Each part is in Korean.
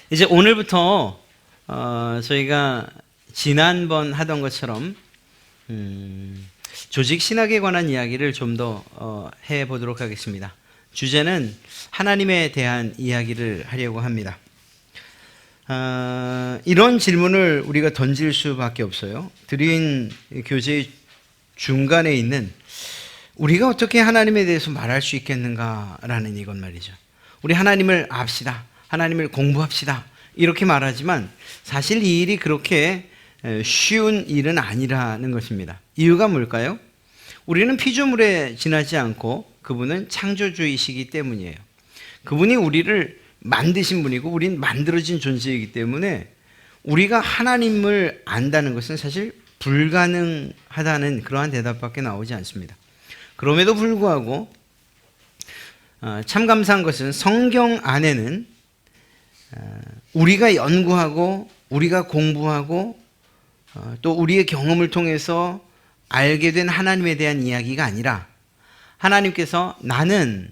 이제 오늘부터 저희가 지난번 하던 것처럼 조직 신학에 관한 이야기를 좀 더 해보도록 하겠습니다. 주제는 하나님에 대한 이야기를 하려고 합니다. 이런 질문을 우리가 던질 수밖에 없어요. 드린 교제의 중간에 있는 우리가 어떻게 하나님에 대해서 말할 수 있겠는가라는 이것 말이죠. 우리 하나님을 압시다. 하나님을 공부합시다. 이렇게 말하지만 사실 이 일이 그렇게 쉬운 일은 아니라는 것입니다. 이유가 뭘까요? 우리는 피조물에 지나지 않고 그분은 창조주이시기 때문이에요. 그분이 우리를 만드신 분이고 우린 만들어진 존재이기 때문에 우리가 하나님을 안다는 것은 사실 불가능하다는 그러한 대답밖에 나오지 않습니다. 그럼에도 불구하고 참 감사한 것은 성경 안에는 우리가 연구하고 우리가 공부하고 또 우리의 경험을 통해서 알게 된 하나님에 대한 이야기가 아니라 하나님께서 나는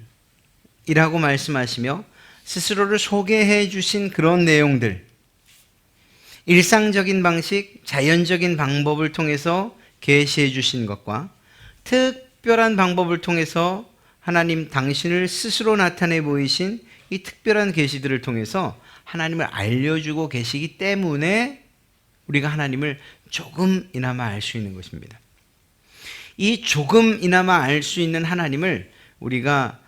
이라고 말씀하시며 스스로를 소개해 주신 그런 내용들, 일상적인 방식, 자연적인 방법을 통해서 계시해 주신 것과 특별한 방법을 통해서 하나님 당신을 스스로 나타내 보이신 이 특별한 계시들을 통해서 하나님을 알려주고 계시기 때문에 우리가 하나님을 조금이나마 알 수 있는 것입니다. 이 조금이나마 알 수 있는 하나님을 우리가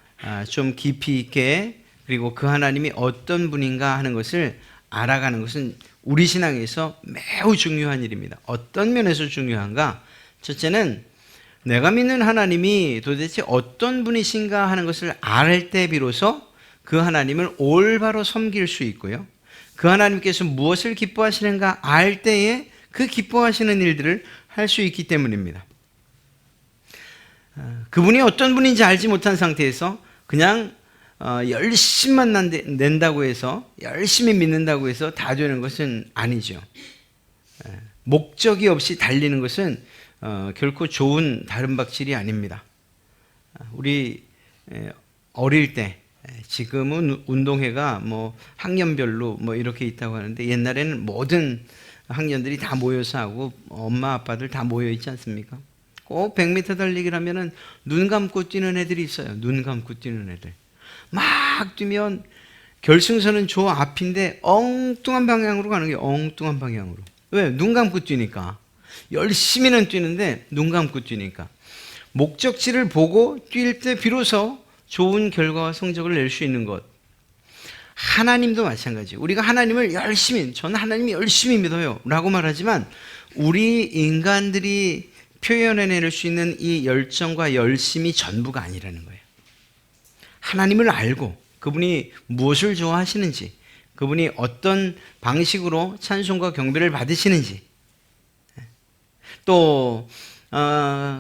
좀 깊이 있게 그리고 그 하나님이 어떤 분인가 하는 것을 알아가는 것은 우리 신앙에서 매우 중요한 일입니다. 어떤 면에서 중요한가? 첫째는 내가 믿는 하나님이 도대체 어떤 분이신가 하는 것을 알 때 비로소 그 하나님을 올바로 섬길 수 있고요. 그 하나님께서 무엇을 기뻐하시는가 알 때에 그 기뻐하시는 일들을 할 수 있기 때문입니다. 그분이 어떤 분인지 알지 못한 상태에서 그냥 열심만 낸다고 해서 열심히 믿는다고 해서 다 되는 것은 아니죠. 목적이 없이 달리는 것은 결코 좋은 다름박질이 아닙니다. 우리 어릴 때 지금은 운동회가 뭐 학년별로 뭐 이렇게 있다고 하는데 옛날에는 모든 학년들이 다 모여서 하고 엄마 아빠들 다 모여 있지 않습니까? 꼭 100m 달리기를 하면은 눈 감고 뛰는 애들이 있어요. 눈 감고 뛰는 애들. 막 뛰면 결승선은 저 앞인데 엉뚱한 방향으로 가는 게 엉뚱한 방향으로. 왜? 눈 감고 뛰니까. 열심히는 뛰는데 눈 감고 뛰니까. 목적지를 보고 뛸 때 비로소 좋은 결과와 성적을 낼 수 있는 것. 하나님도 마찬가지. 우리가 하나님을 열심히, 저는 하나님이 열심히 믿어요 라고 말하지만 우리 인간들이 표현해낼 수 있는 이 열정과 열심이 전부가 아니라는 거예요. 하나님을 알고 그분이 무엇을 좋아하시는지, 그분이 어떤 방식으로 찬송과 경배를 받으시는지, 또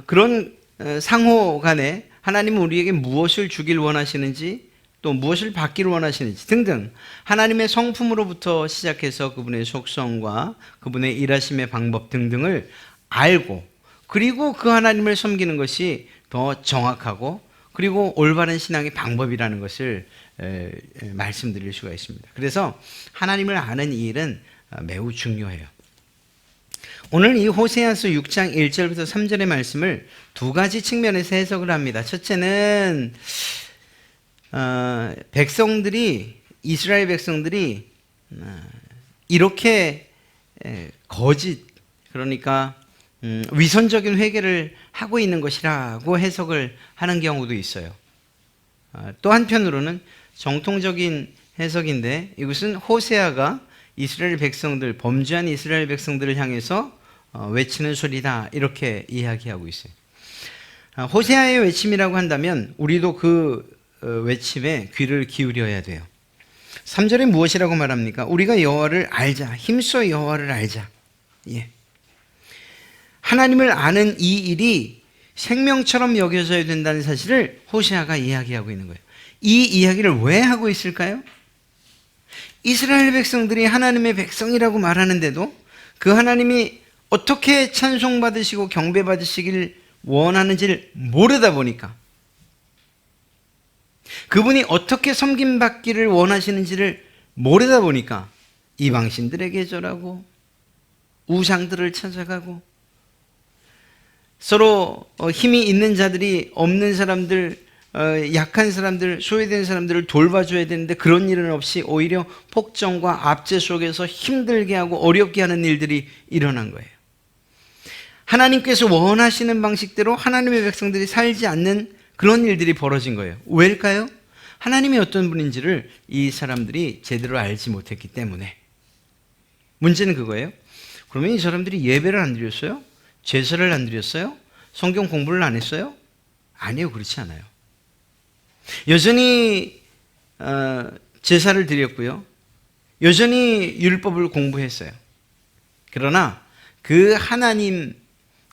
그런 상호 간에 하나님은 우리에게 무엇을 주길 원하시는지, 또 무엇을 받기를 원하시는지 등등 하나님의 성품으로부터 시작해서 그분의 속성과 그분의 일하심의 방법 등등을 알고 그리고 그 하나님을 섬기는 것이 더 정확하고 그리고 올바른 신앙의 방법이라는 것을 말씀드릴 수가 있습니다. 그래서 하나님을 아는 이 일은 매우 중요해요. 오늘 이 호세아서 6장 1절부터 3절의 말씀을 두 가지 측면에서 해석을 합니다. 첫째는 이스라엘 백성들이 이렇게 거짓, 그러니까 위선적인 회개를 하고 있는 것이라고 해석을 하는 경우도 있어요. 또 한편으로는 정통적인 해석인데 이것은 호세아가 이스라엘 백성들, 범죄한 이스라엘 백성들을 향해서 외치는 소리다 이렇게 이야기하고 있어요. 호세아의 외침이라고 한다면 우리도 그 외침에 귀를 기울여야 돼요. 3절에 무엇이라고 말합니까? 우리가 여호와를 알자. 힘써 여호와를 알자. 예. 하나님을 아는 이 일이 생명처럼 여겨져야 된다는 사실을 호세아가 이야기하고 있는 거예요. 이 이야기를 왜 하고 있을까요? 이스라엘 백성들이 하나님의 백성이라고 말하는데도 그 하나님이 어떻게 찬송받으시고 경배받으시길 원하는지를 모르다 보니까 그분이 어떻게 섬김받기를 원하시는지를 모르다 보니까 이방신들에게 절하고 우상들을 찾아가고 서로 힘이 있는 자들이 없는 사람들, 약한 사람들, 소외된 사람들을 돌봐줘야 되는데 그런 일은 없이 오히려 폭정과 압제 속에서 힘들게 하고 어렵게 하는 일들이 일어난 거예요. 하나님께서 원하시는 방식대로 하나님의 백성들이 살지 않는 그런 일들이 벌어진 거예요. 왜일까요? 하나님이 어떤 분인지를 이 사람들이 제대로 알지 못했기 때문에. 문제는 그거예요. 그러면 이 사람들이 예배를 안 드렸어요? 제사를 안 드렸어요? 성경 공부를 안 했어요? 아니요, 그렇지 않아요. 여전히 제사를 드렸고요. 여전히 율법을 공부했어요. 그러나 그 하나님,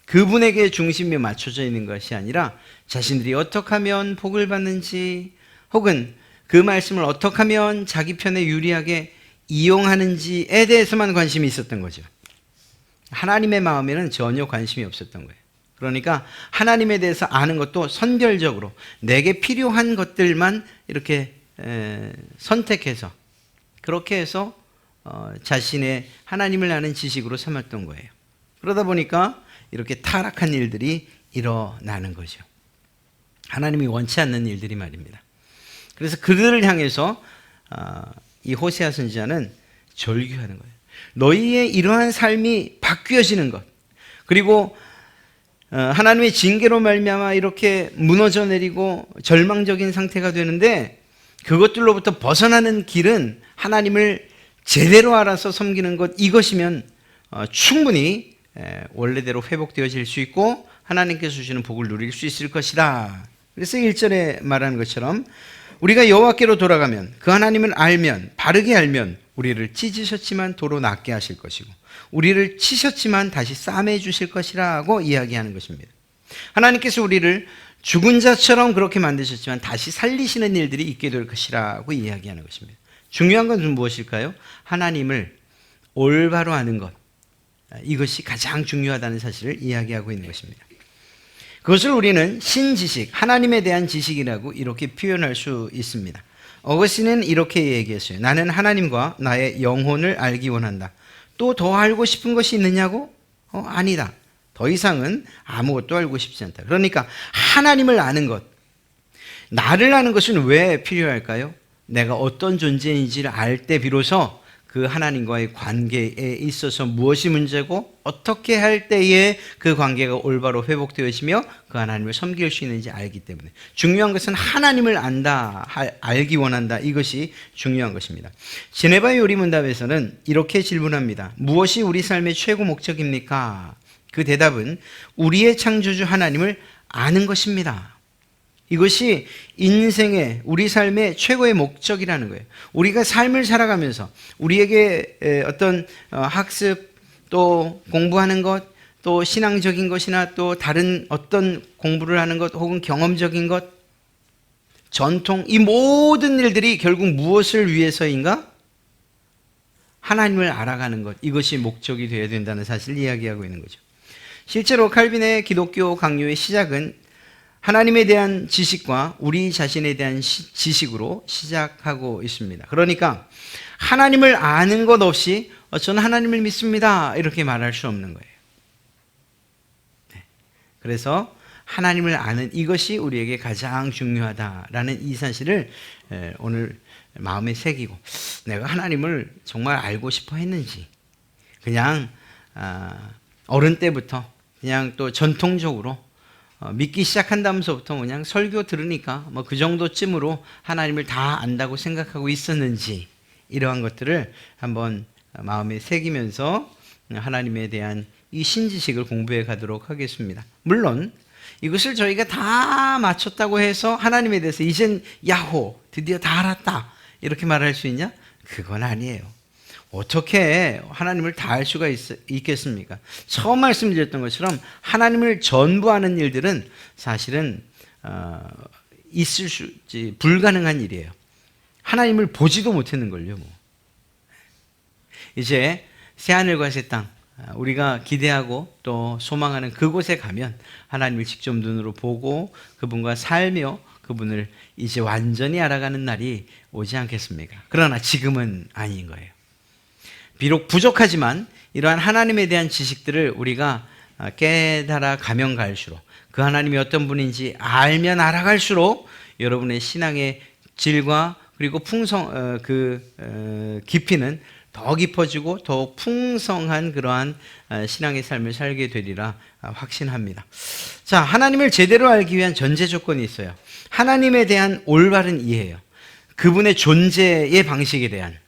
그분에게 중심이 맞춰져 있는 것이 아니라 자신들이 어떻게 하면 복을 받는지 혹은 그 말씀을 어떻게 하면 자기 편에 유리하게 이용하는지에 대해서만 관심이 있었던 거죠. 하나님의 마음에는 전혀 관심이 없었던 거예요. 그러니까 하나님에 대해서 아는 것도 선별적으로 내게 필요한 것들만 이렇게 선택해서 그렇게 해서 자신의 하나님을 아는 지식으로 삼았던 거예요. 그러다 보니까 이렇게 타락한 일들이 일어나는 거죠. 하나님이 원치 않는 일들이 말입니다. 그래서 그들을 향해서 이 호세아 선지자는 절규하는 거예요. 너희의 이러한 삶이 바뀌어지는 것, 그리고 하나님의 징계로 말미암아 이렇게 무너져 내리고 절망적인 상태가 되는데 그것들로부터 벗어나는 길은 하나님을 제대로 알아서 섬기는 것, 이것이면 충분히 원래대로 회복되어질 수 있고 하나님께서 주시는 복을 누릴 수 있을 것이다. 그래서 1절에 말하는 것처럼 우리가 여호와께로 돌아가면 그 하나님을 알면, 바르게 알면 우리를 찢으셨지만 도로 낫게 하실 것이고 우리를 치셨지만 다시 싸매 주실 것이라고 이야기하는 것입니다. 하나님께서 우리를 죽은 자처럼 그렇게 만드셨지만 다시 살리시는 일들이 있게 될 것이라고 이야기하는 것입니다. 중요한 것은 무엇일까요? 하나님을 올바로 아는 것, 이것이 가장 중요하다는 사실을 이야기하고 있는 것입니다. 그것을 우리는 신지식, 하나님에 대한 지식이라고 이렇게 표현할 수 있습니다. 어거스틴은 이렇게 얘기했어요. 나는 하나님과 나의 영혼을 알기 원한다. 또 더 알고 싶은 것이 있느냐고? 아니다. 더 이상은 아무것도 알고 싶지 않다. 그러니까 하나님을 아는 것, 나를 아는 것은 왜 필요할까요? 내가 어떤 존재인지를 알 때 비로소 그 하나님과의 관계에 있어서 무엇이 문제고 어떻게 할 때에 그 관계가 올바로 회복되어지며 그 하나님을 섬길 수 있는지 알기 때문에 중요한 것은 하나님을 안다, 알기 원한다, 이것이 중요한 것입니다. 제네바 요리문답에서는 이렇게 질문합니다. 무엇이 우리 삶의 최고 목적입니까? 그 대답은 우리의 창조주 하나님을 아는 것입니다. 이것이 인생의, 우리 삶의 최고의 목적이라는 거예요. 우리가 삶을 살아가면서 우리에게 어떤 학습, 또 공부하는 것, 또 신앙적인 것이나 또 다른 어떤 공부를 하는 것 혹은 경험적인 것, 전통, 이 모든 일들이 결국 무엇을 위해서인가? 하나님을 알아가는 것, 이것이 목적이 되어야 된다는 사실을 이야기하고 있는 거죠. 실제로 칼빈의 기독교 강요의 시작은 하나님에 대한 지식과 우리 자신에 대한 지식으로 시작하고 있습니다. 그러니까 하나님을 아는 것 없이 저는 하나님을 믿습니다, 이렇게 말할 수 없는 거예요. 그래서 하나님을 아는 이것이 우리에게 가장 중요하다라는 이 사실을 오늘 마음에 새기고, 내가 하나님을 정말 알고 싶어 했는지, 그냥 어른 때부터 그냥 또 전통적으로 믿기 시작한 다음서부터 그냥 설교 들으니까 뭐 그 정도쯤으로 하나님을 다 안다고 생각하고 있었는지, 이러한 것들을 한번 마음에 새기면서 하나님에 대한 이 신지식을 공부해 가도록 하겠습니다. 물론 이것을 저희가 다 맞췄다고 해서 하나님에 대해서 이젠 야호, 드디어 다 알았다, 이렇게 말할 수 있냐? 그건 아니에요. 어떻게 하나님을 다 알 수가 있겠습니까? 처음 말씀드렸던 것처럼 하나님을 전부 아는 일들은 사실은 불가능한 일이에요. 하나님을 보지도 못했는걸요. 이제 새하늘과 새 땅, 우리가 기대하고 또 소망하는 그곳에 가면 하나님을 직접 눈으로 보고 그분과 살며 그분을 이제 완전히 알아가는 날이 오지 않겠습니까? 그러나 지금은 아닌 거예요. 비록 부족하지만 이러한 하나님에 대한 지식들을 우리가 깨달아 가면 갈수록, 그 하나님이 어떤 분인지 알면 알아갈수록 여러분의 신앙의 질과 그리고 깊이는 더 깊어지고 더 풍성한 그러한 신앙의 삶을 살게 되리라 확신합니다. 자, 하나님을 제대로 알기 위한 전제 조건이 있어요. 하나님에 대한 올바른 이해예요. 그분의 존재의 방식에 대한.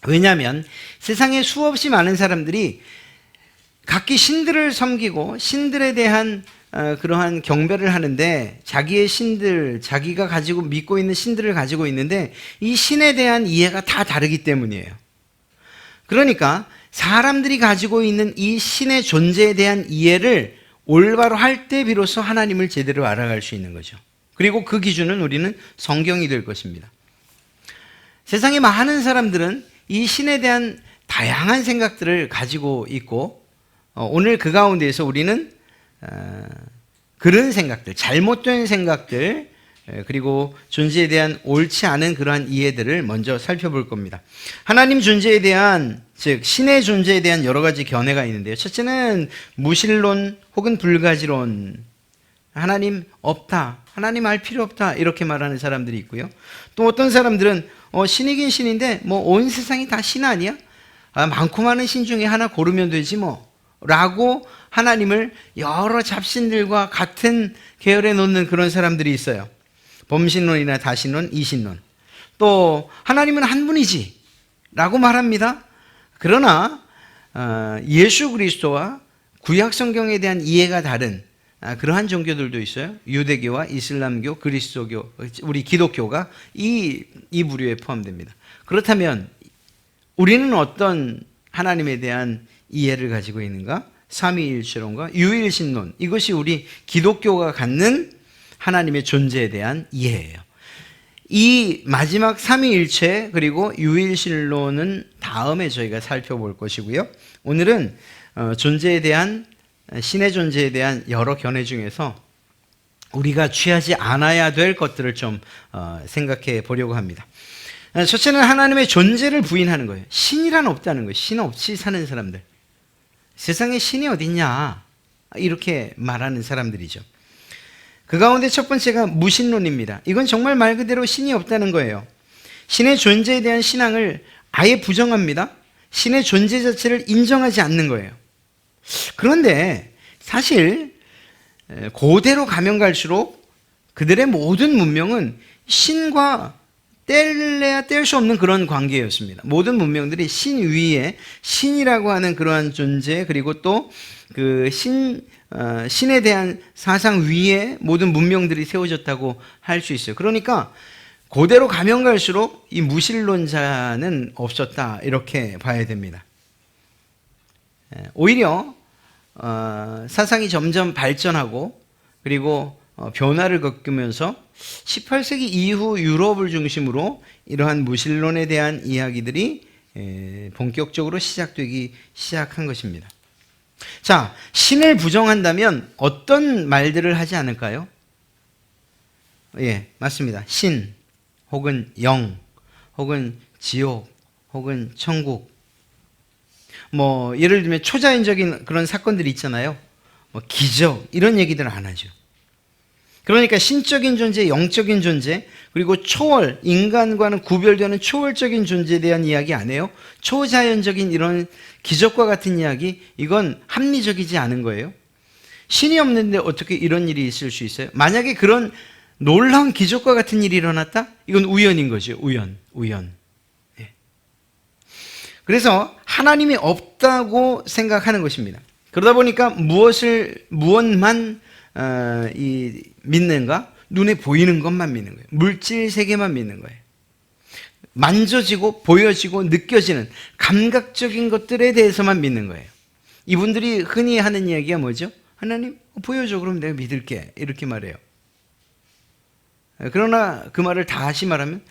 왜냐하면 세상에 수없이 많은 사람들이 각기 신들을 섬기고 신들에 대한 그러한 경배를 하는데, 자기의 신들, 자기가 가지고 믿고 있는 신들을 가지고 있는데 이 신에 대한 이해가 다 다르기 때문이에요. 그러니까 사람들이 가지고 있는 이 신의 존재에 대한 이해를 올바로 할 때 비로소 하나님을 제대로 알아갈 수 있는 거죠. 그리고 그 기준은 우리는 성경이 될 것입니다. 세상에 많은 사람들은 이 신에 대한 다양한 생각들을 가지고 있고, 오늘 그 가운데에서 우리는 그런 생각들, 잘못된 생각들, 그리고 존재에 대한 옳지 않은 그러한 이해들을 먼저 살펴볼 겁니다. 하나님 존재에 대한, 즉 신의 존재에 대한 여러 가지 견해가 있는데요. 첫째는 무신론 혹은 불가지론, 하나님 없다, 하나님 알 필요 없다, 이렇게 말하는 사람들이 있고요. 또 어떤 사람들은 신이긴 신인데 뭐 온 세상이 다 신 아니야? 많고 많은 신 중에 하나 고르면 되지 뭐, 라고 하나님을 여러 잡신들과 같은 계열에 놓는 그런 사람들이 있어요. 범신론이나 다신론, 이신론. 또 하나님은 한 분이지 라고 말합니다. 그러나 예수 그리스도와 구약 성경에 대한 이해가 다른 그러한 종교들도 있어요. 유대교와 이슬람교, 그리스도교, 우리 기독교가 이 부류에 포함됩니다. 그렇다면 우리는 어떤 하나님에 대한 이해를 가지고 있는가? 삼위일체론과 유일신론, 이것이 우리 기독교가 갖는 하나님의 존재에 대한 이해예요. 이 마지막 삼위일체 그리고 유일신론은 다음에 저희가 살펴볼 것이고요. 오늘은 존재에 대한, 신의 존재에 대한 여러 견해 중에서 우리가 취하지 않아야 될 것들을 좀 생각해 보려고 합니다. 첫째는 하나님의 존재를 부인하는 거예요. 신이란 없다는 거예요. 신 없이 사는 사람들. 세상에 신이 어딨냐, 이렇게 말하는 사람들이죠. 그 가운데 첫 번째가 무신론입니다. 이건 정말 말 그대로 신이 없다는 거예요. 신의 존재에 대한 신앙을 아예 부정합니다. 신의 존재 자체를 인정하지 않는 거예요. 그런데 사실 고대로 가면 갈수록 그들의 모든 문명은 신과 뗄래야 뗄 수 없는 그런 관계였습니다. 모든 문명들이 신 위에 신이라고 하는 그러한 존재, 그리고 또 그 신에 대한 사상 위에 모든 문명들이 세워졌다고 할 수 있어요. 그러니까 고대로 가면 갈수록 이 무신론자는 없었다, 이렇게 봐야 됩니다. 오히려 사상이 점점 발전하고 그리고 변화를 겪으면서 18세기 이후 유럽을 중심으로 이러한 무신론에 대한 이야기들이 본격적으로 시작되기 시작한 것입니다. 자, 신을 부정한다면 어떤 말들을 하지 않을까요? 예, 맞습니다. 신, 혹은 영, 혹은 지옥, 혹은 천국. 뭐 예를 들면 초자연적인 그런 사건들이 있잖아요. 뭐 기적, 이런 얘기들을 안 하죠. 그러니까 신적인 존재, 영적인 존재, 그리고 초월, 인간과는 구별되는 초월적인 존재에 대한 이야기 안 해요. 초자연적인 이런 기적과 같은 이야기, 이건 합리적이지 않은 거예요. 신이 없는데 어떻게 이런 일이 있을 수 있어요? 만약에 그런 놀라운 기적과 같은 일이 일어났다? 이건 우연인 거죠. 우연. 예. 그래서 하나님이 없다고 생각하는 것입니다. 그러다 보니까 무엇만 믿는가? 눈에 보이는 것만 믿는 거예요. 물질 세계만 믿는 거예요. 만져지고 보여지고 느껴지는 감각적인 것들에 대해서만 믿는 거예요. 이분들이 흔히 하는 이야기가 뭐죠? 하나님 보여줘, 그럼 내가 믿을게, 이렇게 말해요. 그러나 그 말을 다시 말하면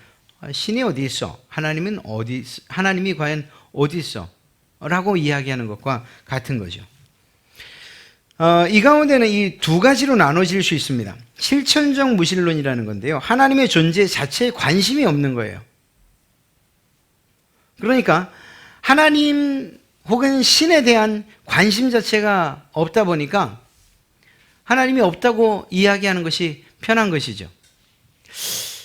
신이 어디 있어? 하나님이 과연 어디 있어? 라고 이야기하는 것과 같은 거죠. 이 가운데는 이 두 가지로 나눠질 수 있습니다. 실천적 무신론이라는 건데요. 하나님의 존재 자체에 관심이 없는 거예요. 그러니까 하나님 혹은 신에 대한 관심 자체가 없다 보니까 하나님이 없다고 이야기하는 것이 편한 것이죠.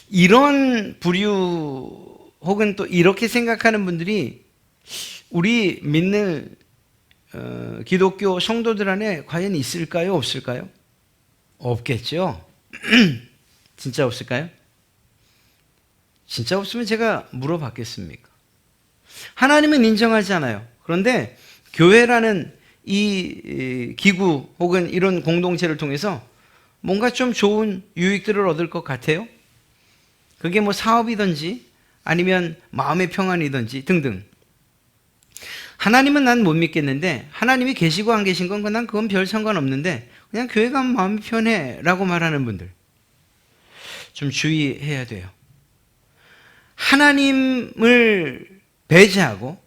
이런 부류 혹은 또 이렇게 생각하는 분들이 우리 믿는 기독교 성도들 안에 과연 있을까요? 없을까요? 없겠죠. 진짜 없을까요? 진짜 없으면 제가 물어봤겠습니까? 하나님은 인정하지 않아요. 그런데 교회라는 이 기구 혹은 이런 공동체를 통해서 뭔가 좀 좋은 유익들을 얻을 것 같아요. 그게 뭐 사업이든지 아니면 마음의 평안이든지 등등. 하나님은 난 못 믿겠는데 하나님이 계시고 안 계신 건 난 그건 별 상관없는데 그냥 교회 가면 마음이 편해 라고 말하는 분들 좀 주의해야 돼요. 하나님을 배제하고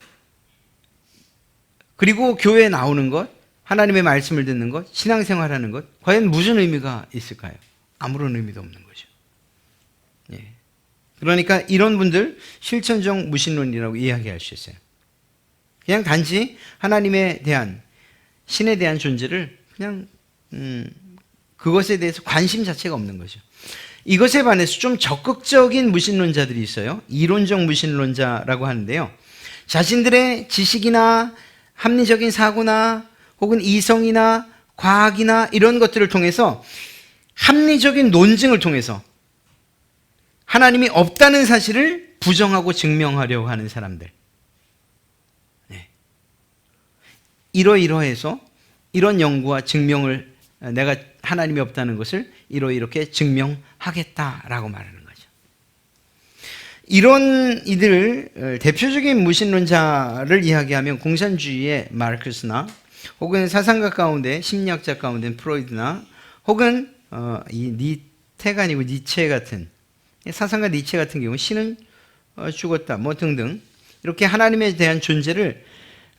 그리고 교회에 나오는 것, 하나님의 말씀을 듣는 것, 신앙생활하는 것 과연 무슨 의미가 있을까요? 아무런 의미도 없는 거죠. 예. 그러니까 이런 분들 실천적 무신론이라고 이야기할 수 있어요. 그냥 단지 하나님에 대한 신에 대한 존재를 그냥 그것에 대해서 관심 자체가 없는 거죠. 이것에 반해서 좀 적극적인 무신론자들이 있어요. 이론적 무신론자라고 하는데요. 자신들의 지식이나 합리적인 사고나 혹은 이성이나 과학이나 이런 것들을 통해서 합리적인 논증을 통해서 하나님이 없다는 사실을 부정하고 증명하려고 하는 사람들. 네. 이러이러해서 이런 연구와 증명을 내가 하나님이 없다는 것을 이렇게 증명하겠다라고 말하는 거죠. 이런 이들 대표적인 무신론자를 이야기하면 공산주의의 마르크스나 혹은 사상가 가운데 심리학자 가운데 프로이드나 혹은 이 니테가 아니고 니체 같은 사상가 니체 같은 경우 신은 죽었다 뭐 등등 이렇게 하나님에 대한 존재를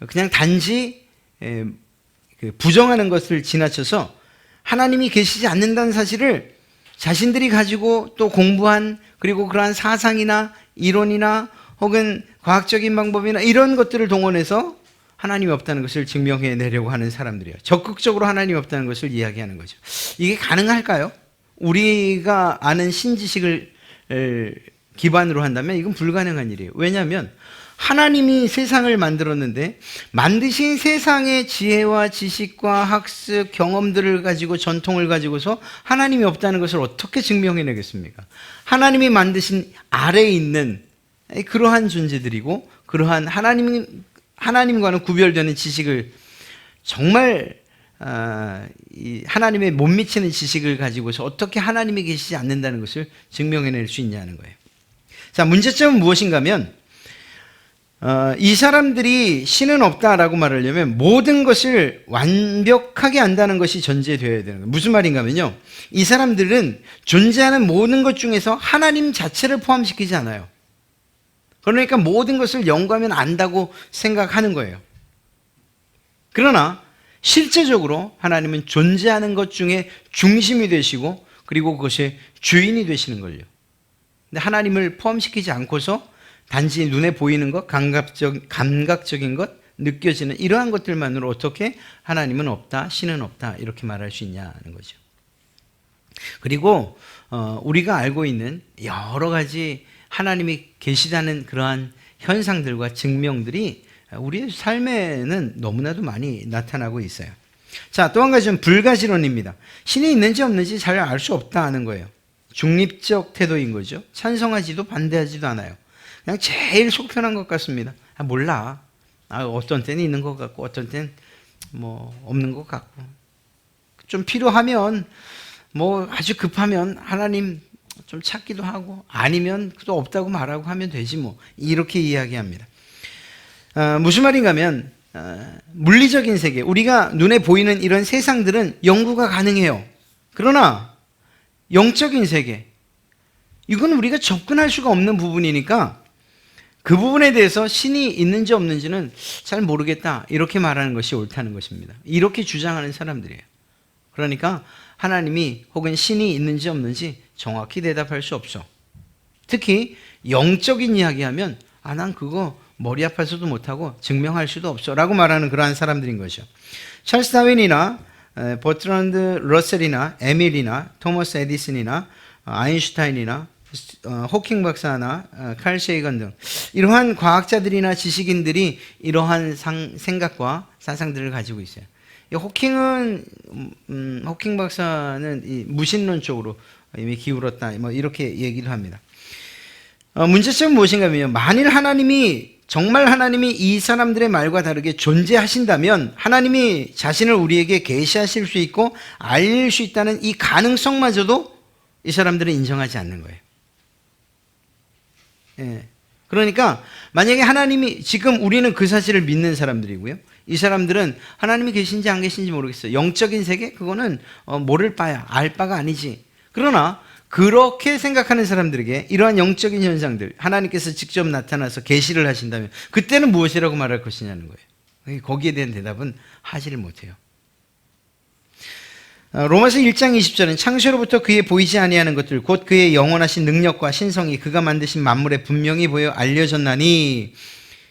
그냥 단지 부정하는 것을 지나쳐서 하나님이 계시지 않는다는 사실을 자신들이 가지고 또 공부한 그리고 그러한 사상이나 이론이나 혹은 과학적인 방법이나 이런 것들을 동원해서 하나님이 없다는 것을 증명해내려고 하는 사람들이에요. 적극적으로 하나님이 없다는 것을 이야기하는 거죠. 이게 가능할까요? 우리가 아는 신지식을 기반으로 한다면 이건 불가능한 일이에요. 왜냐하면 하나님이 세상을 만들었는데 만드신 세상의 지혜와 지식과 학습, 경험들을 가지고 전통을 가지고서 하나님이 없다는 것을 어떻게 증명해내겠습니까? 하나님이 만드신 아래에 있는 그러한 존재들이고 그러한 하나님과는 구별되는 지식을 정말 하나님의 못 미치는 지식을 가지고서 어떻게 하나님이 계시지 않는다는 것을 증명해낼 수 있냐는 거예요. 자, 문제점은 무엇인가 하면 이 사람들이 신은 없다라고 말하려면 모든 것을 완벽하게 안다는 것이 전제되어야 되는 거예요. 무슨 말인가 하면요. 이 사람들은 존재하는 모든 것 중에서 하나님 자체를 포함시키지 않아요. 그러니까 모든 것을 연구하면 안다고 생각하는 거예요. 그러나 실제적으로 하나님은 존재하는 것 중에 중심이 되시고 그리고 그것의 주인이 되시는 걸요. 근데 하나님을 포함시키지 않고서 단지 눈에 보이는 것, 감각적인 것, 느껴지는 이러한 것들만으로 어떻게 하나님은 없다, 신은 없다 이렇게 말할 수 있냐는 거죠. 그리고 우리가 알고 있는 여러 가지 하나님이 계시다는 그러한 현상들과 증명들이 우리의 삶에는 너무나도 많이 나타나고 있어요. 자, 또 한 가지는 불가지론입니다. 신이 있는지 없는지 잘 알 수 없다는 거예요. 중립적 태도인 거죠. 찬성하지도 반대하지도 않아요. 그냥 제일 속편한 것 같습니다. 몰라. 어떤 때는 있는 것 같고 어떤 때는 뭐 없는 것 같고 좀 필요하면 뭐 아주 급하면 하나님 좀 찾기도 하고 아니면 또 없다고 말하고 하면 되지 뭐 이렇게 이야기합니다. 무슨 말인가 하면 물리적인 세계 우리가 눈에 보이는 이런 세상들은 연구가 가능해요. 그러나 영적인 세계 이건 우리가 접근할 수가 없는 부분이니까 그 부분에 대해서 신이 있는지 없는지는 잘 모르겠다 이렇게 말하는 것이 옳다는 것입니다. 이렇게 주장하는 사람들이에요. 그러니까 하나님이 혹은 신이 있는지 없는지 정확히 대답할 수 없어. 특히 영적인 이야기하면 난 그거 머리 아파서도 못하고 증명할 수도 없어 라고 말하는 그러한 사람들인 거죠. 찰스 다윈이나 버트란드 러셀이나 에밀이나 토머스 에디슨이나 아인슈타인이나 호킹 박사나 칼 세이건 등 이러한 과학자들이나 지식인들이 이러한 생각과 사상들을 가지고 있어요. 호킹 박사는 이 무신론 쪽으로 이미 기울었다 뭐 이렇게 얘기를 합니다. 문제점은 무엇인가면요, 만일 정말 하나님이 이 사람들의 말과 다르게 존재하신다면 하나님이 자신을 우리에게 계시하실 수 있고 알릴 수 있다는 이 가능성마저도 이 사람들은 인정하지 않는 거예요. 예. 그러니까 만약에 하나님이, 지금 우리는 그 사실을 믿는 사람들이고요, 이 사람들은 하나님이 계신지 안 계신지 모르겠어요. 영적인 세계? 그거는 모를 바야, 알 바가 아니지. 그러나 그렇게 생각하는 사람들에게 이러한 영적인 현상들, 하나님께서 직접 나타나서 계시를 하신다면 그때는 무엇이라고 말할 것이냐는 거예요. 거기에 대한 대답은 하지를 못해요. 로마서 1장 20절은 창세로부터 그의 보이지 아니하는 것들 곧 그의 영원하신 능력과 신성이 그가 만드신 만물에 분명히 보여 알려졌나니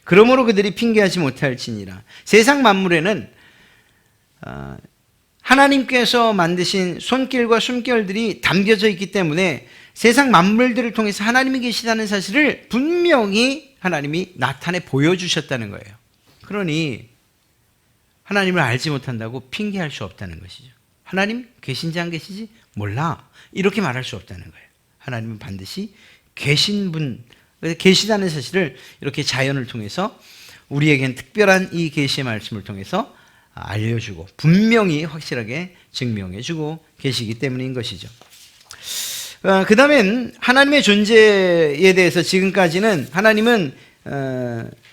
그러므로 그들이 핑계하지 못할지니라. 세상 만물에는 하나님께서 만드신 손길과 숨결들이 담겨져 있기 때문에 세상 만물들을 통해서 하나님이 계시다는 사실을 분명히 하나님이 나타내 보여주셨다는 거예요. 그러니 하나님을 알지 못한다고 핑계할 수 없다는 것이죠. 하나님 계신지 안 계신지 몰라, 이렇게 말할 수 없다는 거예요. 하나님은 반드시 계신 분, 계시다는 사실을 이렇게 자연을 통해서 우리에겐 특별한 이 계시의 말씀을 통해서 알려주고 분명히 확실하게 증명해주고 계시기 때문인 것이죠. 그 다음엔 하나님의 존재에 대해서 지금까지는 하나님은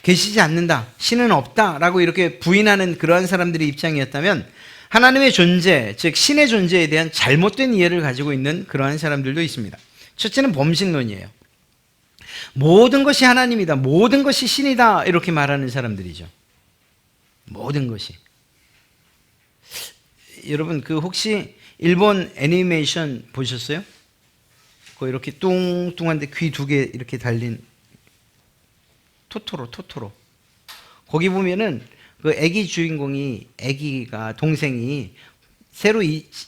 계시지 않는다, 신은 없다라고 이렇게 부인하는 그러한 사람들의 입장이었다면, 하나님의 존재, 즉 신의 존재에 대한 잘못된 이해를 가지고 있는 그러한 사람들도 있습니다. 첫째는 범신론이에요. 모든 것이 하나님이다, 모든 것이 신이다, 이렇게 말하는 사람들이죠. 모든 것이. 여러분 혹시 일본 애니메이션 보셨어요? 그 이렇게 뚱뚱한데 귀 2개 이렇게 달린 토토로. 거기 보면은 그 애기 주인공이, 애기가, 동생이 새로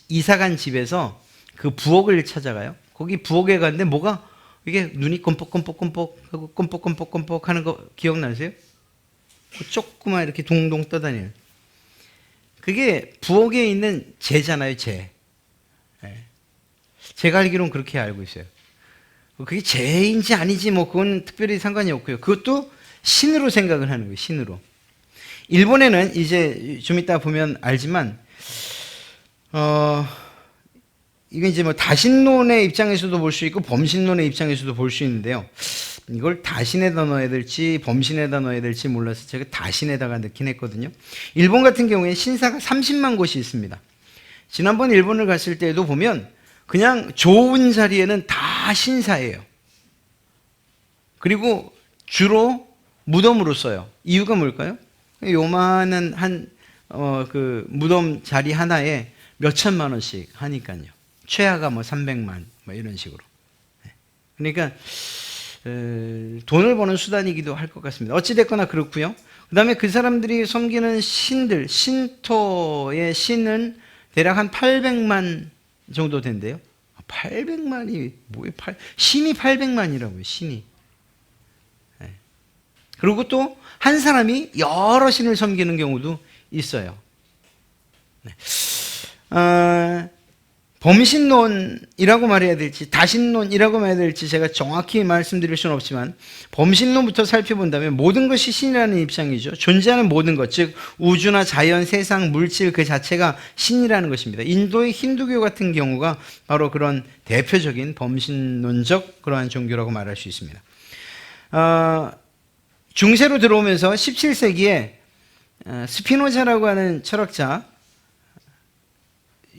이사간 집에서 그 부엌을 찾아가요. 거기 부엌에 갔는데 뭐가 이게 눈이 껌뻑껌뻑껌뻑 하고 껌뻑껌뻑껌뻑 하는 거 기억나세요? 조그만 이렇게 동동 떠다니는. 그게 부엌에 있는 재잖아요, 재. 제가 알기로는 그렇게 알고 있어요. 그게 재인지 아니지 뭐 그건 특별히 상관이 없고요. 그것도 신으로 생각을 하는 거예요, 신으로. 일본에는 이제 좀 이따 보면 알지만, 이건 이제 뭐 다신론의 입장에서도 볼 수 있고 범신론의 입장에서도 볼 수 있는데요. 이걸 다신에다 넣어야 될지 범신에다 넣어야 될지 몰라서 제가 다신에다가 넣긴 했거든요. 일본 같은 경우에 신사가 30만 곳이 있습니다. 지난번 일본을 갔을 때도 보면 그냥 좋은 자리에는 다 신사예요. 그리고 주로 무덤으로 써요. 이유가 뭘까요? 요만한 그 무덤 자리 하나에 몇 천만 원씩 하니까요. 최하가 뭐 300만 뭐 이런 식으로. 그러니까 돈을 버는 수단이기도 할 것 같습니다. 어찌됐거나 그렇고요. 그 다음에 그 사람들이 섬기는 신들, 신토의 신은 대략 한 800만 정도 된대요. 800만이 뭐예요? 신이 800만이라고요, 신이. 그리고 또 한 사람이 여러 신을 섬기는 경우도 있어요. 범신론이라고 말해야 될지 다신론이라고 말해야 될지 제가 정확히 말씀드릴 수는 없지만, 범신론부터 살펴본다면 모든 것이 신이라는 입장이죠. 존재하는 모든 것, 즉 우주나 자연, 세상, 물질 그 자체가 신이라는 것입니다. 인도의 힌두교 같은 경우가 바로 그런 대표적인 범신론적 그러한 종교라고 말할 수 있습니다. 중세로 들어오면서 17세기에 스피노자라고 하는 철학자,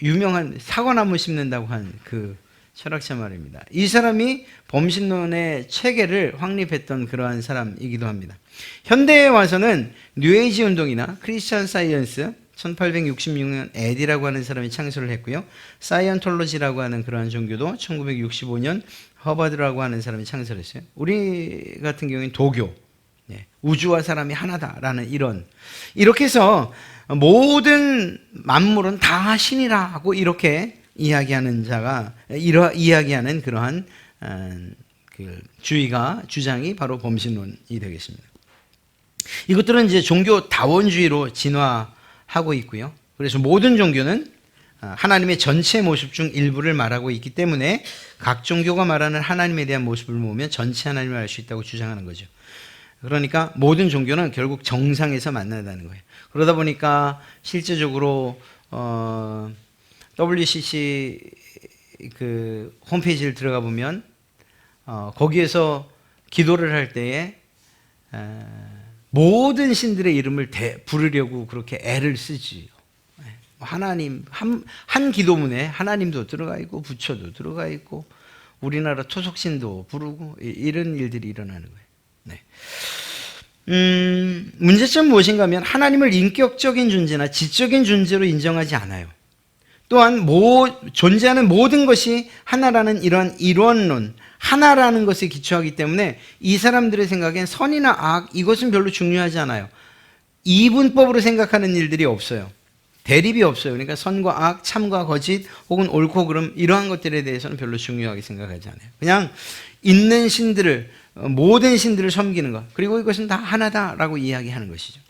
유명한 사과나무 심는다고 한 그 철학자 말입니다. 이 사람이 범신론의 체계를 확립했던 그러한 사람이기도 합니다. 현대에 와서는 뉴에이지 운동이나 크리스천 사이언스, 1866년 에디라고 하는 사람이 창설을 했고요. 사이언톨로지라고 하는 그러한 종교도 1965년 허버드라고 하는 사람이 창설했어요. 우리 같은 경우에는 도교, 우주와 사람이 하나다라는 이렇게 해서 모든 만물은 다 신이라고 이렇게 이야기하는 이야기하는 그러한 그 주장이 바로 범신론이 되겠습니다. 이것들은 이제 종교 다원주의로 진화하고 있고요. 그래서 모든 종교는 하나님의 전체 모습 중 일부를 말하고 있기 때문에 각 종교가 말하는 하나님에 대한 모습을 모으면 전체 하나님을 알 수 있다고 주장하는 거죠. 그러니까 모든 종교는 결국 정상에서 만나다는 거예요. 그러다 보니까 실제적으로 WCC 그 홈페이지를 들어가 보면 거기에서 기도를 할 때에 모든 신들의 이름을 부르려고 그렇게 애를 쓰지요. 하나님 한 기도문에 하나님도 들어가 있고 부처도 들어가 있고 우리나라 토속신도 부르고 이런 일들이 일어나는 거예요. 문제점은 무엇인가 하면 하나님을 인격적인 존재나 지적인 존재로 인정하지 않아요. 또한 존재하는 모든 것이 하나라는 이러한 이론론, 하나라는 것에 기초하기 때문에 이 사람들의 생각엔 선이나 악 이것은 별로 중요하지 않아요. 이분법으로 생각하는 일들이 없어요. 대립이 없어요. 그러니까 선과 악, 참과 거짓 혹은 옳고 그름 이러한 것들에 대해서는 별로 중요하게 생각하지 않아요. 그냥 있는 신들을 모든 신들을 섬기는 것 그리고 이것은 다 하나다라고 이야기하는 것이죠.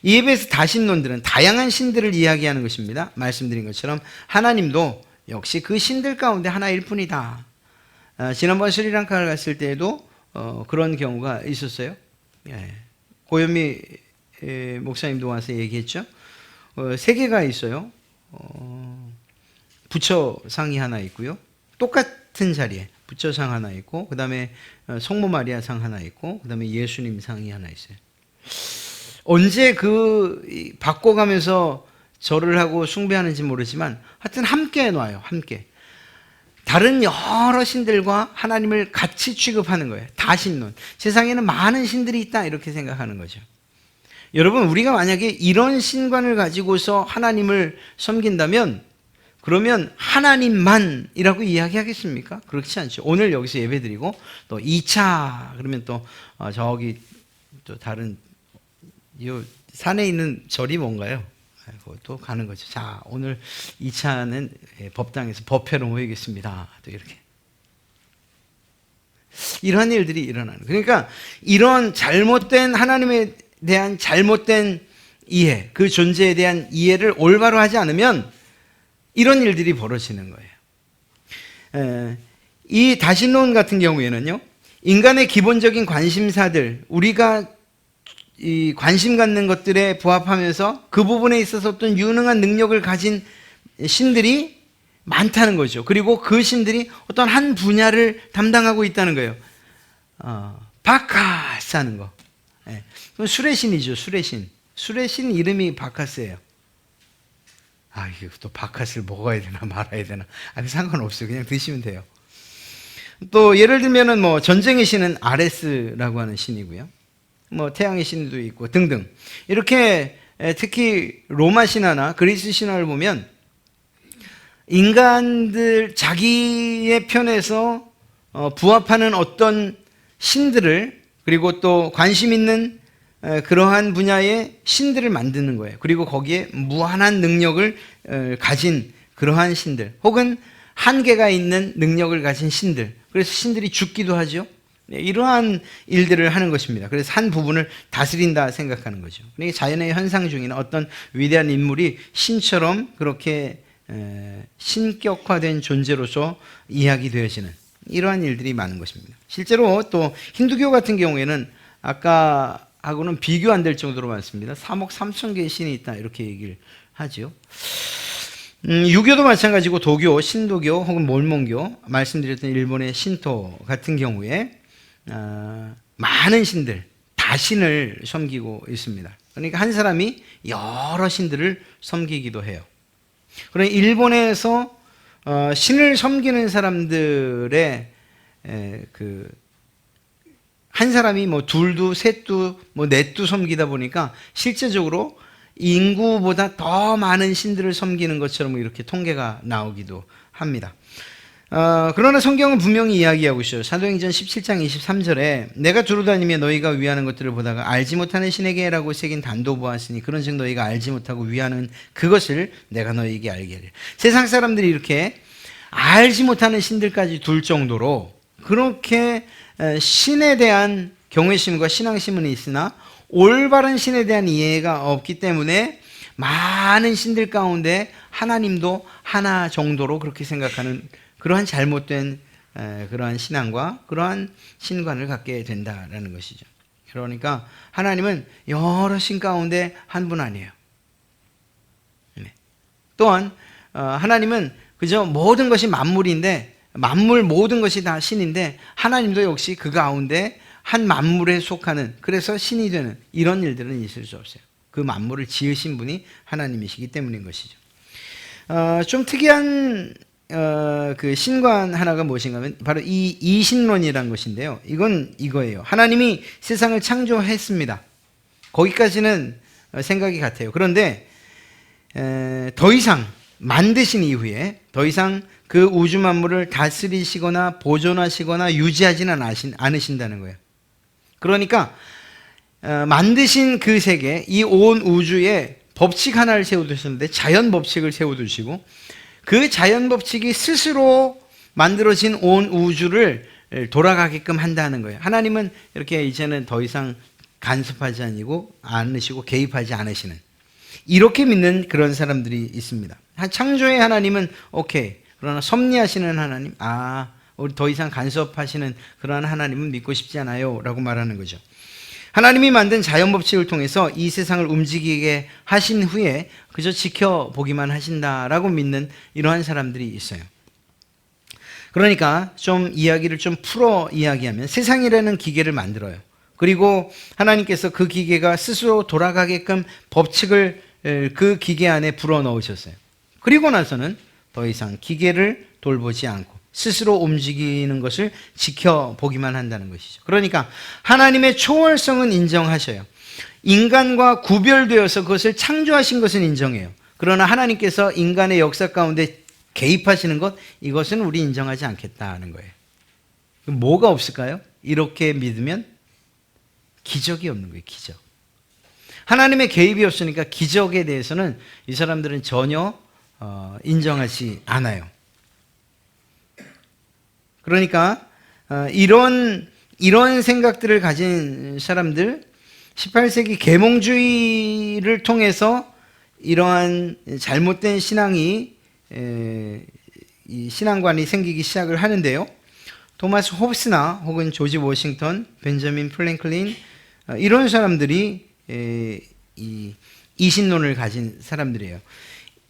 이에 비해서 다신론들은 다양한 신들을 이야기하는 것입니다. 말씀드린 것처럼 하나님도 역시 그 신들 가운데 하나일 뿐이다. 지난번 스리랑카를 갔을 때에도 그런 경우가 있었어요. 고현미 목사님도 와서 얘기했죠. 3개가 있어요. 부처상이 하나 있고요. 똑같은 자리에 부처상 하나 있고 그 다음에 성모 마리아상 하나 있고 그 다음에 예수님 상이 하나 있어요. 언제 바꿔가면서 절을 하고 숭배하는지 모르지만 하여튼 함께 놔요. 함께. 다른 여러 신들과 하나님을 같이 취급하는 거예요. 다신론. 세상에는 많은 신들이 있다 이렇게 생각하는 거죠. 여러분 우리가 만약에 이런 신관을 가지고서 하나님을 섬긴다면 그러면 하나님만이라고 이야기하겠습니까? 그렇지 않죠. 오늘 여기서 예배드리고 또 2차 그러면 또 저기 또 다른 이 산에 있는 절이 뭔가요? 또 가는 거죠. 자 오늘 2차는 법당에서 법회로 모이겠습니다. 또 이렇게 이러한 일들이 일어나는 거예요. 그러니까 이런 잘못된 하나님에 대한 잘못된 이해, 그 존재에 대한 이해를 올바로 하지 않으면 이런 일들이 벌어지는 거예요. 이 다신론 같은 경우에는요, 인간의 기본적인 관심사들, 우리가 이 관심 갖는 것들에 부합하면서 그 부분에 있어서 어떤 유능한 능력을 가진 신들이 많다는 거죠. 그리고 그 신들이 어떤 한 분야를 담당하고 있다는 거예요. 바카스 하는 거. 술의 신이죠, 술의 신. 술의 신 이름이 바카스예요. 이게 또 바카스를 먹어야 되나 말아야 되나. 상관없어요. 그냥 드시면 돼요. 또 예를 들면은 전쟁의 신은 아레스라고 하는 신이고요. 태양의 신도 있고 등등. 이렇게 특히 로마 신화나 그리스 신화를 보면 인간들 자기의 편에서 부합하는 어떤 신들을 그리고 또 관심 있는 그러한 분야의 신들을 만드는 거예요. 그리고 거기에 무한한 능력을 가진 그러한 신들 혹은 한계가 있는 능력을 가진 신들 그래서 신들이 죽기도 하죠. 이러한 일들을 하는 것입니다. 그래서 한 부분을 다스린다 생각하는 거죠. 그러니까 자연의 현상 중에는 어떤 위대한 인물이 신처럼 그렇게 신격화된 존재로서 이야기되어지는 이러한 일들이 많은 것입니다. 실제로 또 힌두교 같은 경우에는 아까하고는 비교 안 될 정도로 많습니다. 3억 3천 개의 신이 있다 이렇게 얘기를 하죠. 유교도 마찬가지고 도교, 신도교 혹은 몰몬교 말씀드렸던 일본의 신토 같은 경우에 많은 신들, 다신을 섬기고 있습니다. 그러니까 한 사람이 여러 신들을 섬기기도 해요. 그러나 일본에서 신을 섬기는 사람들의 한 사람이 둘도 셋도 넷도 섬기다 보니까 실제적으로 인구보다 더 많은 신들을 섬기는 것처럼 이렇게 통계가 나오기도 합니다. 그러나 성경은 분명히 이야기하고 있어요. 사도행전 17장 23절에 내가 두루다니며 너희가 위하는 것들을 보다가 알지 못하는 신에게라고 새긴 단도 보았으니 그런즉 너희가 알지 못하고 위하는 그것을 내가 너희에게 알게 하리라. 세상 사람들이 이렇게 알지 못하는 신들까지 둘 정도로 그렇게 신에 대한 경외심과 신앙심은 있으나 올바른 신에 대한 이해가 없기 때문에 많은 신들 가운데 하나님도 하나 정도로 그렇게 생각하는 그러한 잘못된 그러한 신앙과 그러한 신관을 갖게 된다라는 것이죠. 그러니까 하나님은 여러 신 가운데 한 분 아니에요. 또한 하나님은 그저 모든 것이 만물인데 만물 모든 것이 다 신인데 하나님도 역시 그 가운데 한 만물에 속하는 그래서 신이 되는 이런 일들은 있을 수 없어요. 그 만물을 지으신 분이 하나님이시기 때문인 것이죠. 좀 특이한 그 신관 하나가 무엇인가 하면 바로 이 이신론이라는 것인데요. 이건 이거예요. 하나님이 세상을 창조했습니다. 거기까지는 생각이 같아요. 그런데 더 이상 만드신 이후에 더 이상 그 우주 만물을 다스리시거나 보존하시거나 유지하지는 않으신다는 거예요. 그러니까 만드신 그 세계, 이 온 우주에 법칙 하나를 세워두셨는데 자연 법칙을 세워두시고 그 자연 법칙이 스스로 만들어진 온 우주를 돌아가게끔 한다는 거예요. 하나님은 이렇게 이제는 더 이상 간섭하지 않으시고 개입하지 않으시는 이렇게 믿는 그런 사람들이 있습니다. 창조의 하나님은 오케이. 그러나 섭리하시는 하나님, 우리 더 이상 간섭하시는 그러한 하나님은 믿고 싶지 않아요 라고 말하는 거죠. 하나님이 만든 자연 법칙을 통해서 이 세상을 움직이게 하신 후에 그저 지켜보기만 하신다라고 믿는 이러한 사람들이 있어요. 그러니까 좀 이야기를 좀 풀어 이야기하면 세상이라는 기계를 만들어요. 그리고 하나님께서 그 기계가 스스로 돌아가게끔 법칙을 그 기계 안에 불어넣으셨어요. 그리고 나서는 더 이상 기계를 돌보지 않고 스스로 움직이는 것을 지켜보기만 한다는 것이죠. 그러니까 하나님의 초월성은 인정하셔요. 인간과 구별되어서 그것을 창조하신 것은 인정해요. 그러나 하나님께서 인간의 역사 가운데 개입하시는 것, 이것은 우리 인정하지 않겠다는 거예요. 뭐가 없을까요? 이렇게 믿으면 기적이 없는 거예요. 기적. 하나님의 개입이 없으니까 기적에 대해서는 이 사람들은 전혀 인정하지 않아요. 그러니까 이런 생각들을 가진 사람들 18세기 계몽주의를 통해서 이러한 잘못된 신앙이 이 신앙관이 생기기 시작을 하는데요. 토마스 홉스나 혹은 조지 워싱턴, 벤저민 플랭클린 이런 사람들이 이 이신론을 가진 사람들이에요.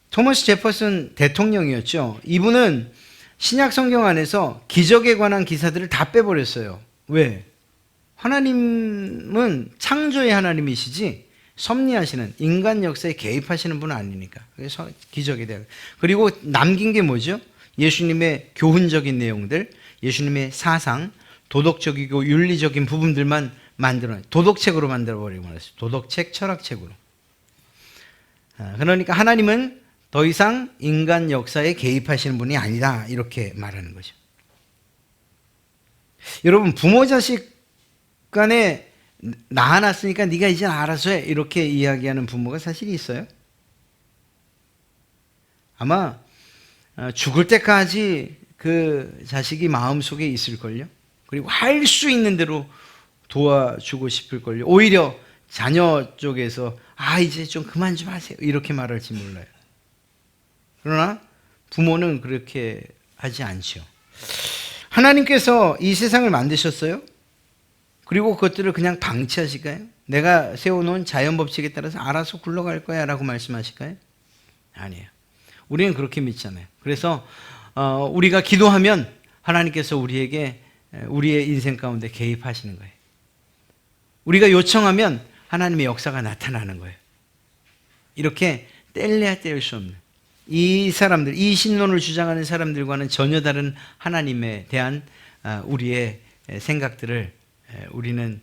토머스 제퍼슨 대통령이었죠. 이분은 신약 성경 안에서 기적에 관한 기사들을 다 빼버렸어요. 왜? 하나님은 창조의 하나님이시지 섭리하시는 인간 역사에 개입하시는 분은 아니니까. 그래서 기적에 대한. 그리고 남긴 게 뭐죠? 예수님의 교훈적인 내용들, 예수님의 사상, 도덕적이고 윤리적인 부분들만 도덕책으로 만들어버리고 말했어요. 도덕책, 철학책으로. 그러니까 하나님은 더 이상 인간 역사에 개입하시는 분이 아니다 이렇게 말하는 거죠. 여러분 부모 자식 간에 낳아놨으니까 네가 이제 알아서 해 이렇게 이야기하는 부모가 사실 있어요. 아마 죽을 때까지 그 자식이 마음속에 있을걸요. 그리고 할 수 있는 대로 도와주고 싶을걸요. 오히려 자녀 쪽에서 이제 좀 그만 좀 하세요 이렇게 말할지 몰라요. 그러나 부모는 그렇게 하지 않죠. 하나님께서 이 세상을 만드셨어요? 그리고 그것들을 그냥 방치하실까요? 내가 세워놓은 자연법칙에 따라서 알아서 굴러갈 거야 라고 말씀하실까요? 아니에요. 우리는 그렇게 믿잖아요. 그래서 우리가 기도하면 하나님께서 우리에게 우리의 인생 가운데 개입하시는 거예요. 우리가 요청하면 하나님의 역사가 나타나는 거예요. 이렇게 뗄래야 뗄 수 없는 이 사람들, 이 신론을 주장하는 사람들과는 전혀 다른 하나님에 대한 우리의 생각들을 우리는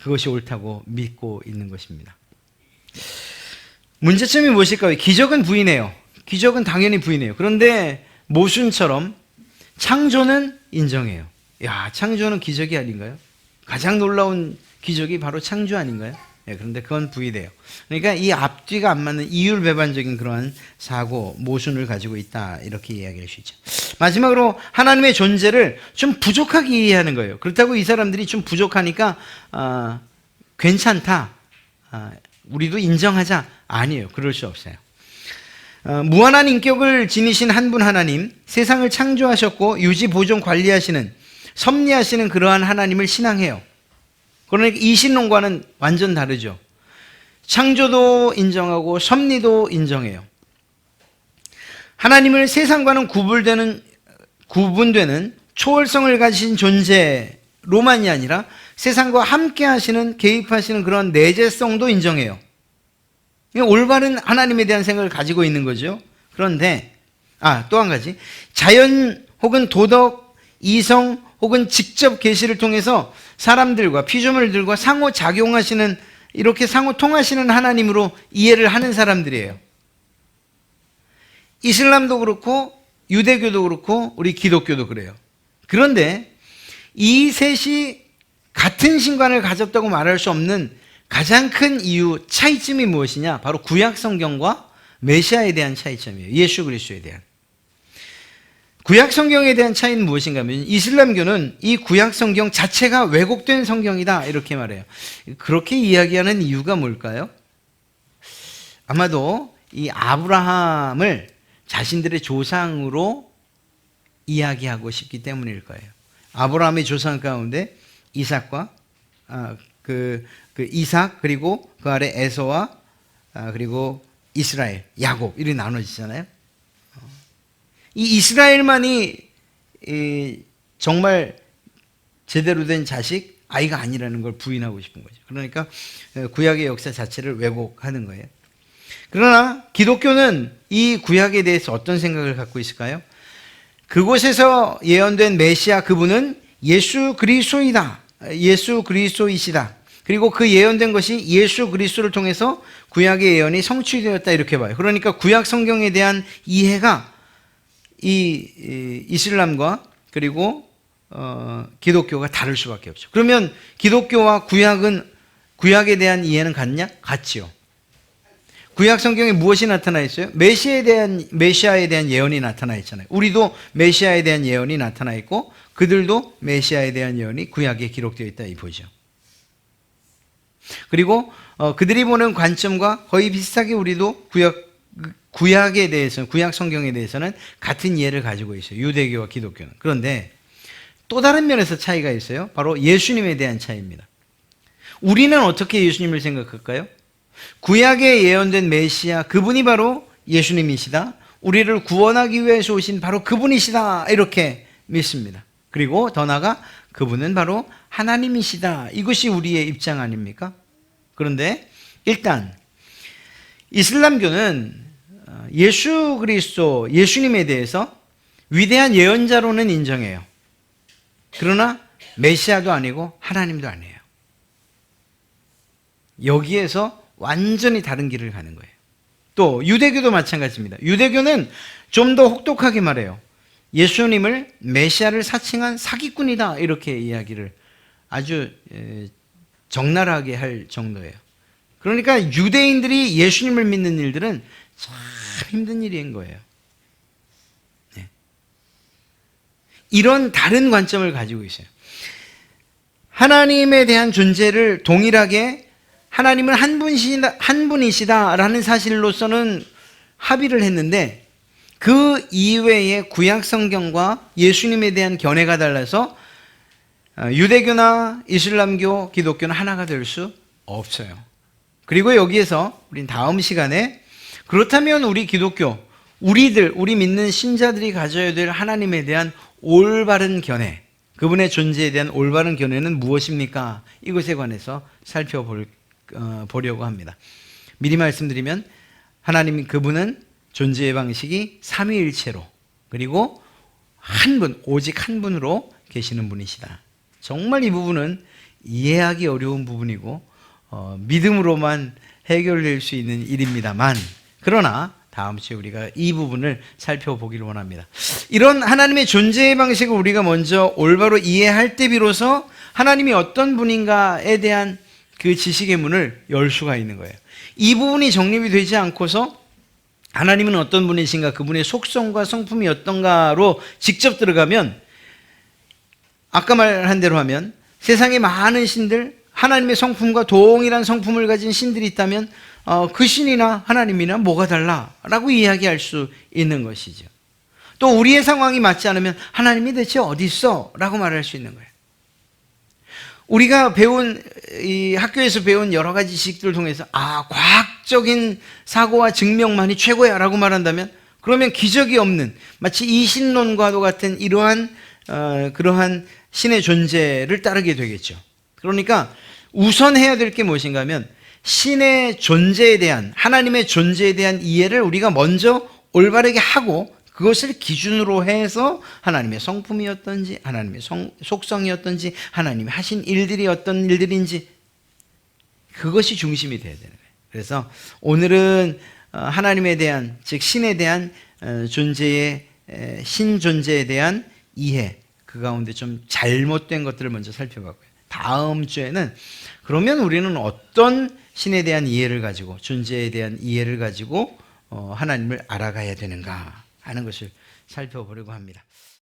그것이 옳다고 믿고 있는 것입니다. 문제점이 무엇일까요? 기적은 부인해요. 기적은 당연히 부인해요. 그런데 모순처럼 창조는 인정해요. 야, 창조는 기적이 아닌가요? 가장 놀라운 기적이 바로 창조 아닌가요? 네, 그런데 그건 부인해요. 그러니까 이 앞뒤가 안 맞는 이율배반적인 그러한 사고, 모순을 가지고 있다, 이렇게 이야기할 수 있죠. 마지막으로 하나님의 존재를 좀 부족하게 이해하는 거예요. 그렇다고 이 사람들이 좀 부족하니까 괜찮다, 우리도 인정하자, 아니에요. 그럴 수 없어요. 무한한 인격을 지니신 한 분 하나님, 세상을 창조하셨고 유지 보존 관리하시는, 섭리하시는 그러한 하나님을 신앙해요. 그러니까 이신론과는 완전 다르죠. 창조도 인정하고 섭리도 인정해요. 하나님을 세상과는 구분되는 초월성을 가진 존재로만이 아니라 세상과 함께 하시는, 개입하시는 그런 내재성도 인정해요. 올바른 하나님에 대한 생각을 가지고 있는 거죠. 그런데 또 한 가지, 자연 혹은 도덕, 이성 혹은 직접 계시를 통해서 사람들과 피조물들과 상호작용하시는, 이렇게 상호통하시는 하나님으로 이해를 하는 사람들이에요. 이슬람도 그렇고 유대교도 그렇고 우리 기독교도 그래요. 그런데 이 셋이 같은 신관을 가졌다고 말할 수 없는 가장 큰 이유, 차이점이 무엇이냐? 바로 구약 성경과 메시아에 대한 차이점이에요. 예수 그리스도에 대한. 구약 성경에 대한 차이는 무엇인가 하면, 이슬람교는 이 구약 성경 자체가 왜곡된 성경이다, 이렇게 말해요. 그렇게 이야기하는 이유가 뭘까요? 아마도 이 아브라함을 자신들의 조상으로 이야기하고 싶기 때문일 거예요. 아브라함의 조상 가운데 이삭과 이삭, 그리고 그 아래 에서와 그리고 이스라엘, 야곱, 이렇게 나눠지잖아요. 이 이스라엘만이 정말 제대로 된 자식, 아이가 아니라는 걸 부인하고 싶은 거죠. 그러니까 구약의 역사 자체를 왜곡하는 거예요. 그러나 기독교는 이 구약에 대해서 어떤 생각을 갖고 있을까요? 그곳에서 예언된 메시아, 그분은 예수 그리스도이다, 예수 그리스도이시다. 그리고 그 예언된 것이 예수 그리스도를 통해서 구약의 예언이 성취되었다, 이렇게 봐요. 그러니까 구약 성경에 대한 이해가 이 이슬람과 그리고 기독교가 다를 수밖에 없죠. 그러면 기독교와 구약에 대한 이해는 같냐? 같지요. 구약 성경에 무엇이 나타나 있어요? 메시아에 대한 예언이 나타나 있잖아요. 우리도 메시아에 대한 예언이 나타나 있고 그들도 메시아에 대한 예언이 구약에 기록되어 있다, 이 보죠. 그리고 그들이 보는 관점과 거의 비슷하게 우리도 구약에 대해서는, 구약 성경에 대해서는 같은 이해를 가지고 있어요. 유대교와 기독교는. 그런데 또 다른 면에서 차이가 있어요. 바로 예수님에 대한 차이입니다. 우리는 어떻게 예수님을 생각할까요? 구약에 예언된 메시아, 그분이 바로 예수님이시다, 우리를 구원하기 위해서 오신 바로 그분이시다, 이렇게 믿습니다. 그리고 더 나아가 그분은 바로 하나님이시다, 이것이 우리의 입장 아닙니까? 그런데 일단 이슬람교는 예수 그리스도, 예수님에 대해서 위대한 예언자로는 인정해요. 그러나 메시아도 아니고 하나님도 아니에요. 여기에서 완전히 다른 길을 가는 거예요. 또 유대교도 마찬가지입니다. 유대교는 좀 더 혹독하게 말해요. 예수님을, 메시아를 사칭한 사기꾼이다, 이렇게 이야기를 아주 적나라하게 할 정도예요. 그러니까 유대인들이 예수님을 믿는 일들은 참 힘든 일인 거예요. 네. 이런 다른 관점을 가지고 있어요. 하나님에 대한 존재를 동일하게 하나님은 한 분이시다라는 사실로서는 합의를 했는데, 그 이외의 구약 성경과 예수님에 대한 견해가 달라서 유대교나 이슬람교, 기독교는 하나가 될 수 없어요. 그리고 여기에서 우린 다음 시간에, 그렇다면 우리 기독교, 우리 믿는 신자들이 가져야 될 하나님에 대한 올바른 견해, 그분의 존재에 대한 올바른 견해는 무엇입니까? 이것에 관해서 살펴보려고 합니다. 미리 말씀드리면, 하나님, 그분은 존재의 방식이 삼위일체로, 그리고 한 분, 오직 한 분으로 계시는 분이시다. 정말 이 부분은 이해하기 어려운 부분이고 믿음으로만 해결될 수 있는 일입니다만, 그러나 다음 주에 우리가 이 부분을 살펴보기를 원합니다. 이런 하나님의 존재의 방식을 우리가 먼저 올바로 이해할 때 비로소 하나님이 어떤 분인가에 대한 그 지식의 문을 열 수가 있는 거예요. 이 부분이 정립이 되지 않고서 하나님은 어떤 분이신가, 그분의 속성과 성품이 어떤가로 직접 들어가면, 아까 말한 대로 하면 세상에 많은 신들, 하나님의 성품과 동일한 성품을 가진 신들이 있다면 그 신이나 하나님이나 뭐가 달라라고 이야기할 수 있는 것이죠. 또 우리의 상황이 맞지 않으면 하나님이 대체 어디 있어? 라고 말할 수 있는 거예요. 우리가 배운, 이 학교에서 배운 여러 가지 지식들을 통해서 과학적인 사고와 증명만이 최고야 라고 말한다면, 그러면 기적이 없는, 마치 이신론과도 같은 이러한 그러한 신의 존재를 따르게 되겠죠. 그러니까 우선 해야 될 게 무엇인가 하면 신의 존재에 대한, 하나님의 존재에 대한 이해를 우리가 먼저 올바르게 하고, 그것을 기준으로 해서 하나님의 성품이 어떤지, 하나님의 속성이 어떤지, 하나님이 하신 일들이 어떤 일들인지, 그것이 중심이 돼야 되는 거예요. 그래서 오늘은 하나님에 대한, 즉 신에 대한 존재의, 신 존재에 대한 이해, 그 가운데 좀 잘못된 것들을 먼저 살펴봤고요. 다음 주에는 그러면 우리는 어떤 신에 대한 이해를 가지고, 존재에 대한 이해를 가지고 하나님을 알아가야 되는가 하는 것을 살펴보려고 합니다.